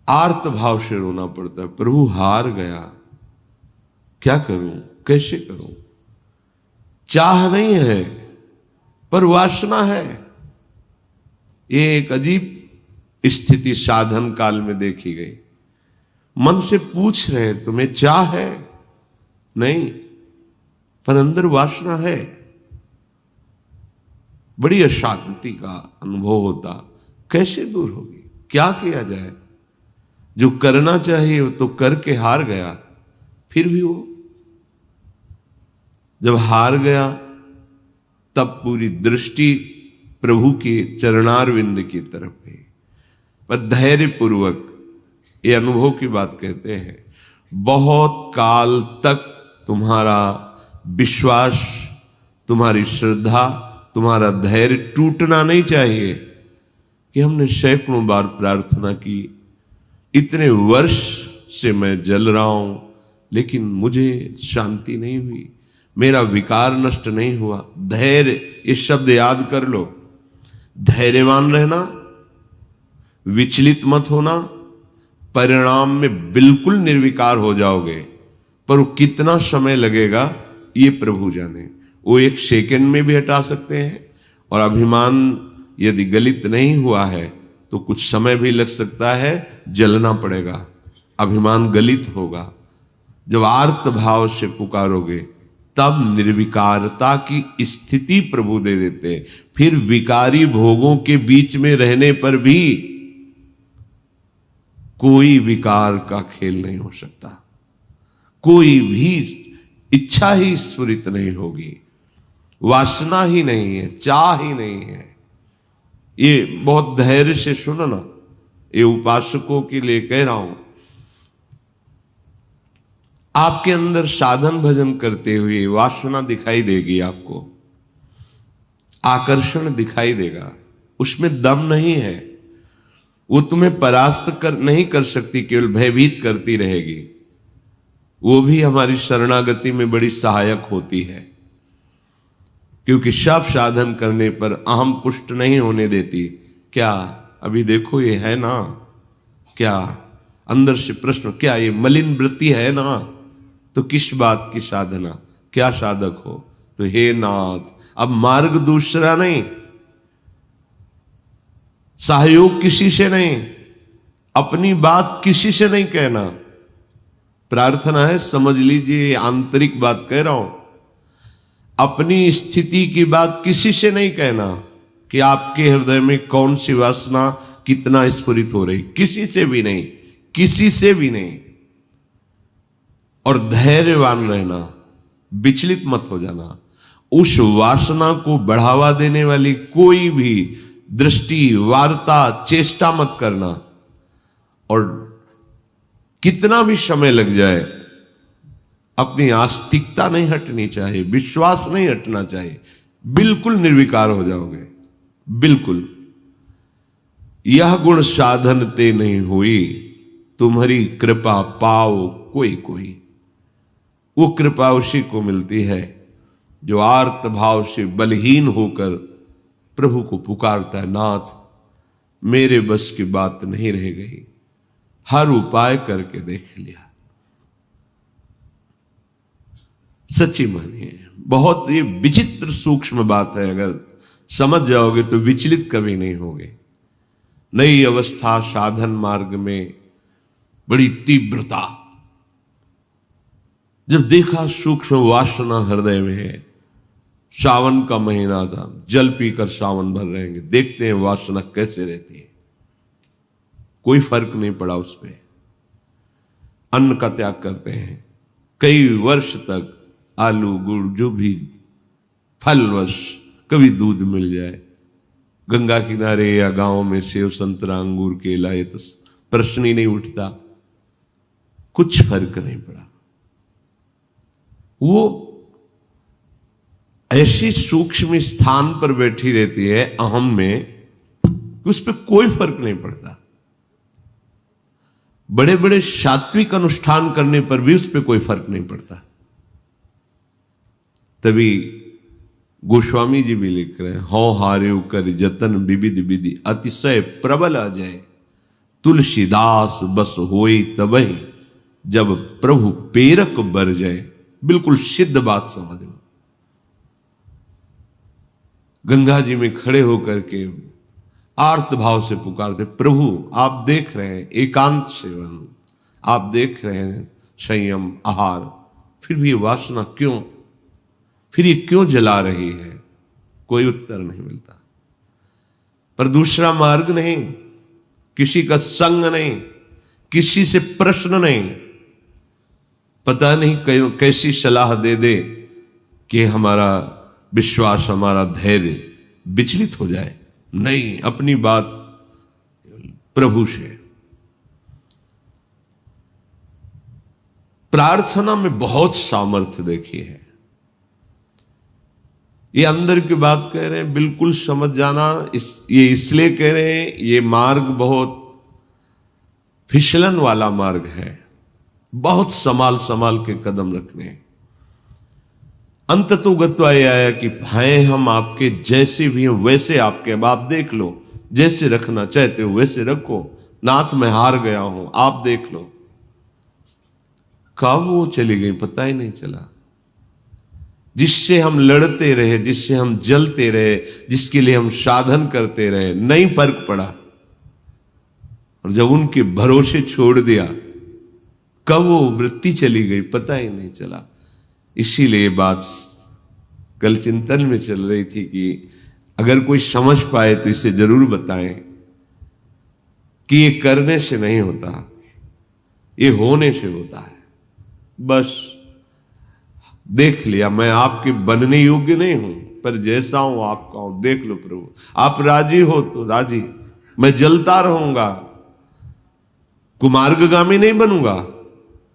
आर्त भाव से रोना पड़ता है, प्रभु हार गया, क्या करूं, कैसे करूं। चाह नहीं है पर वासना है। ये एक अजीब स्थिति साधन काल में देखी गई। मन से पूछ रहे तुम्हें चाह है, नहीं, पर अंदर वासना है। बड़ी अशांति का अनुभव होता, कैसे दूर होगी, क्या किया जाए। जो करना चाहिए वो तो करके हार गया, फिर भी वो जब हार गया तब पूरी दृष्टि प्रभु के चरणारविंद की तरफ गई। पर धैर्य पूर्वक, ये अनुभव की बात कहते हैं, बहुत काल तक तुम्हारा विश्वास, तुम्हारी श्रद्धा, तुम्हारा धैर्य टूटना नहीं चाहिए। कि हमने सैकड़ों बार प्रार्थना की, इतने वर्ष से मैं जल रहा हूं लेकिन मुझे शांति नहीं हुई, मेरा विकार नष्ट नहीं हुआ। धैर्य, ये शब्द याद कर लो। धैर्यवान रहना, विचलित मत होना, परिणाम में बिल्कुल निर्विकार हो जाओगे। पर वो कितना समय लगेगा ये प्रभु जाने। वो एक सेकंड में भी हटा सकते हैं, और अभिमान यदि गलित नहीं हुआ है तो कुछ समय भी लग सकता है, जलना पड़ेगा, अभिमान गलित होगा। जब आर्त भाव से पुकारोगे तब निर्विकारता की स्थिति प्रभु दे देते। फिर विकारी भोगों के बीच में रहने पर भी कोई विकार का खेल नहीं हो सकता, कोई भी इच्छा ही स्फुरित नहीं होगी, वासना ही नहीं है, चाह ही नहीं है। ये बहुत धैर्य से सुनो ना, ये उपासकों के लिए कह रहा हूं। आपके अंदर साधन भजन करते हुए वासना दिखाई देगी, आपको आकर्षण दिखाई देगा, उसमें दम नहीं है, वो तुम्हें परास्त नहीं कर सकती, केवल भयभीत करती रहेगी। वो भी हमारी शरणागति में बड़ी सहायक होती है, क्योंकि सब साधन करने पर अहम पुष्ट नहीं होने देती। क्या अभी देखो ये है ना, क्या अंदर से प्रश्न, क्या ये मलिन वृत्ति है ना, तो किस बात की साधना, क्या साधक हो। तो हे नाथ, अब मार्ग दूसरा नहीं, सहयोग किसी से नहीं, अपनी बात किसी से नहीं कहना। प्रार्थना है, समझ लीजिए आंतरिक बात कह रहा हूं, अपनी स्थिति की बात किसी से नहीं कहना कि आपके हृदय में कौन सी वासना कितना स्फुरित हो रही, किसी से भी नहीं, किसी से भी नहीं। और धैर्यवान रहना, विचलित मत हो जाना। उस वासना को बढ़ावा देने वाली कोई भी दृष्टि, वार्ता, चेष्टा मत करना। और कितना भी समय लग जाए, अपनी आस्तिकता नहीं हटनी चाहिए, विश्वास नहीं हटना चाहिए, बिल्कुल निर्विकार हो जाओगे, बिल्कुल। यह गुण साधन ते नहीं हुई, तुम्हारी कृपा पाओ कोई कोई। वो कृपा उसी को मिलती है जो आर्त भाव से बलहीन होकर प्रभु को पुकारता है, नाथ मेरे बस की बात नहीं रह गई, हर उपाय करके देख लिया। सच्ची मानिए, बहुत ये विचित्र सूक्ष्म बात है, अगर समझ जाओगे तो विचलित कभी नहीं होगे। नई अवस्था साधन मार्ग में बड़ी तीव्रता, जब देखा सूक्ष्म वासना हृदय में है। सावन का महीना था, जल पीकर सावन भर रहेंगे, देखते हैं वासना कैसे रहती है। कोई फर्क नहीं पड़ा उस पर, अन्न का त्याग करते हैं, कई वर्ष तक आलू गुड़ जो भी फलवश, कभी दूध मिल जाए, गंगा किनारे या गांव में सेव संतरा अंगूर केला, ये तो प्रश्न ही नहीं उठता, कुछ फर्क नहीं पड़ा। वो ऐसी सूक्ष्म स्थान पर बैठी रहती है अहम में कि उस पर कोई फर्क नहीं पड़ता। बड़े बड़े सात्विक अनुष्ठान करने पर भी उस पर कोई फर्क नहीं पड़ता। तभी गोस्वामी जी भी लिख रहे हैं, हौ हारे कर जतन विविध विधि अतिशय प्रबल आ जाए, तुलसीदास बस होई तबहि, जब प्रभु पेरक बर जाए। बिल्कुल सिद्ध बात समझ लो। गंगा जी में खड़े होकर के आर्त भाव से पुकारते, प्रभु आप देख रहे हैं एकांत सेवन, आप देख रहे हैं संयम आहार, फिर भी ये वासना क्यों, फिर ये क्यों जला रही है? कोई उत्तर नहीं मिलता। पर दूसरा मार्ग नहीं, किसी का संग नहीं, किसी से प्रश्न नहीं, पता नहीं कैसी सलाह दे दे कि हमारा विश्वास, हमारा धैर्य विचलित हो जाए। नहीं, अपनी बात प्रभु से। प्रार्थना में बहुत सामर्थ्य देखी है। ये अंदर की बात कह रहे हैं, बिल्कुल समझ जाना। ये इसलिए कह रहे हैं, ये मार्ग बहुत फिसलन वाला मार्ग है, बहुत संभाल संभाल के कदम रखने हैं। अंत तो गत्वा ये आया कि हैं हम आपके, जैसे भी हैं वैसे आपके। अब आप देख लो, जैसे रखना चाहते हो वैसे रखो। नाथ मैं हार गया हूं, आप देख लो। कब वो चली गई पता ही नहीं चला। जिससे हम लड़ते रहे, जिससे हम जलते रहे, जिसके लिए हम साधन करते रहे, नहीं फर्क पड़ा। और जब उनके भरोसे छोड़ दिया, कब वो वृत्ति चली गई पता ही नहीं चला। इसीलिए बात कल चिंतन में चल रही थी कि अगर कोई समझ पाए तो इसे जरूर बताएं कि ये करने से नहीं होता, ये होने से होता है। बस देख लिया, मैं आपके बनने योग्य नहीं हूं, पर जैसा हूं आपका हूं। देख लो प्रभु, आप राजी हो तो राजी, मैं जलता रहूंगा, कुमार्गगामी नहीं बनूंगा,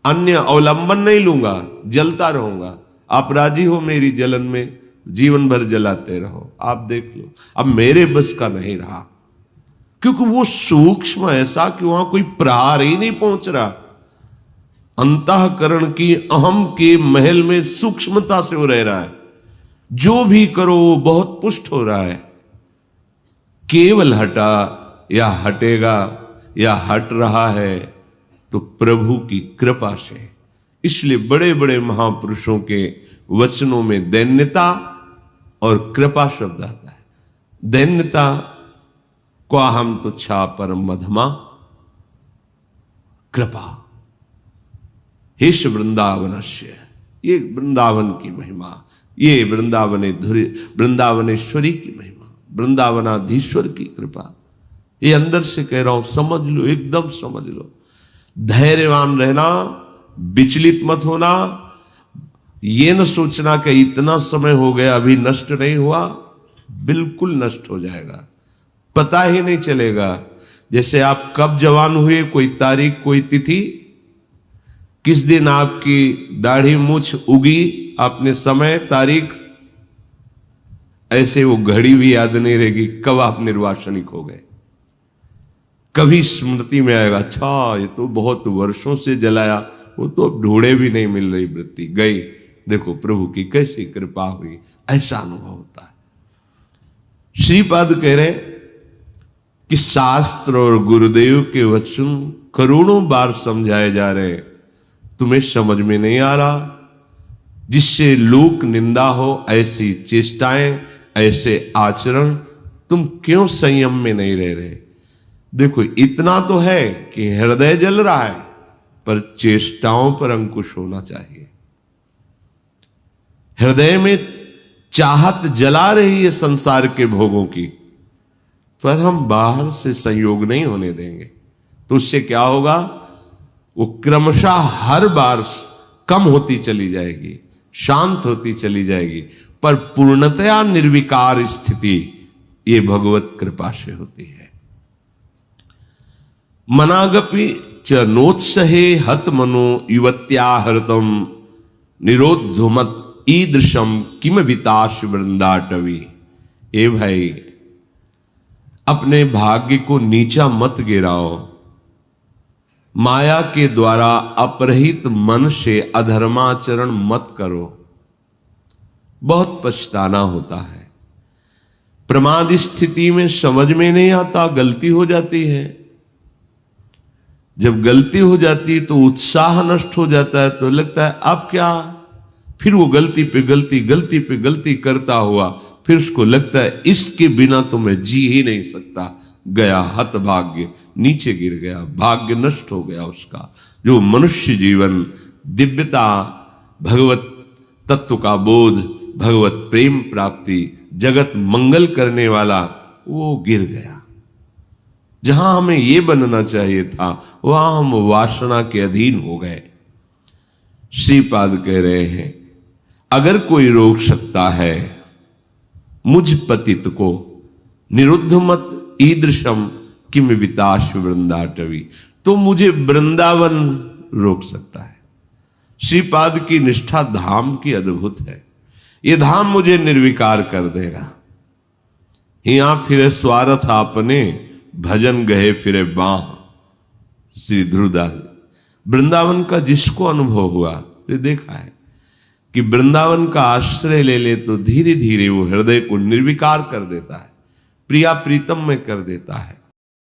अन्य अवलंबन नहीं लूंगा, जलता रहूंगा। आप राजी हो मेरी जलन में, जीवन भर जलाते रहो। आप देख लो, अब मेरे बस का नहीं रहा, क्योंकि वो सूक्ष्म ऐसा कि वहां कोई प्रहार ही नहीं पहुंच रहा। अंतःकरण की अहम के महल में सूक्ष्मता से वो रह रहा है। जो भी करो वो बहुत पुष्ट हो रहा है। केवल हटा या हटेगा या हट रहा है तो प्रभु की कृपा से। इसलिए बड़े बड़े महापुरुषों के वचनों में दैन्यता और कृपा शब्द आता है। दैन्यता को हम तुच्छा परम मधमा, कृपा हेश वृंदावनस्य, ये वृंदावन की महिमा, ये वृंदावनेश्वरी की महिमा, वृंदावनाधीश्वर की कृपा। ये अंदर से कह रहा हूं, समझ लो, एकदम समझ लो। धैर्यवान रहना, विचलित मत होना। ये न सोचना कि इतना समय हो गया अभी नष्ट नहीं हुआ, बिल्कुल नष्ट हो जाएगा, पता ही नहीं चलेगा। जैसे आप कब जवान हुए, कोई तारीख, कोई तिथि, किस दिन आपकी दाढ़ी मूछ उगी, आपने समय, तारीख, ऐसे वो घड़ी भी याद नहीं रहेगी कब आप निर्वासनिक हो गए। कभी स्मृति में आएगा, अच्छा ये तो बहुत वर्षों से जलाया, वो तो अब ढूंढे भी नहीं मिल रही वृत्ति, गई। देखो प्रभु की कैसी कृपा हुई, ऐसा अनुभव होता है। श्रीपाद कह रहे कि शास्त्र और गुरुदेव के वचन करोड़ों बार समझाए जा रहे, तुम्हें समझ में नहीं आ रहा। जिससे लोक निंदा हो, ऐसी चेष्टाएं, ऐसे आचरण, तुम क्यों संयम में नहीं रह रहे? देखो इतना तो है कि हृदय जल रहा है, पर चेष्टाओं पर अंकुश होना चाहिए। हृदय में चाहत जला रही है संसार के भोगों की, पर हम बाहर से संयोग नहीं होने देंगे। तो उससे क्या होगा, वो क्रमशः हर बार कम होती चली जाएगी, शांत होती चली जाएगी, पर पूर्णतया निर्विकार स्थिति ये भगवत कृपा से होती है। मनागपि च नोत्सहे हत मनो युवत्याहृतम निरोधुमत ईदृशम किम विताश वृंदाटवी। ए भाई, अपने भाग्य को नीचा मत गिराओ। माया के द्वारा अपरहित मन से अधर्माचरण मत करो, बहुत पछताना होता है। प्रमाद स्थिति में समझ में नहीं आता, गलती हो जाती है। जब गलती हो जाती है तो उत्साह नष्ट हो जाता है, तो लगता है अब क्या, फिर वो गलती पे गलती करता हुआ फिर उसको लगता है इसके बिना तो मैं जी ही नहीं सकता, गया हतभाग्य, नीचे गिर गया, भाग्य नष्ट हो गया उसका। जो मनुष्य जीवन, दिव्यता, भगवत तत्व का बोध, भगवत प्रेम प्राप्ति, जगत मंगल करने वाला, वो गिर गया। जहां हमें ये बनना चाहिए था वहां हम वासना के अधीन हो गए। श्रीपाद कह रहे हैं अगर कोई रोक सकता है मुझ पतित को, निरुद्ध मत ईदृशम किम विताश वृंदाटवी, तो मुझे वृंदावन रोक सकता है। श्रीपाद की निष्ठा धाम की अद्भुत है। ये धाम मुझे निर्विकार कर देगा। हिया फिरे स्वार्थ आपने, भजन गए फिरे बाह। श्री ध्रुवदास, वृंदावन का जिसको अनुभव हुआ तो देखा है कि वृंदावन का आश्रय ले ले तो धीरे धीरे वो हृदय को निर्विकार कर देता है, प्रिया प्रीतम में कर देता है।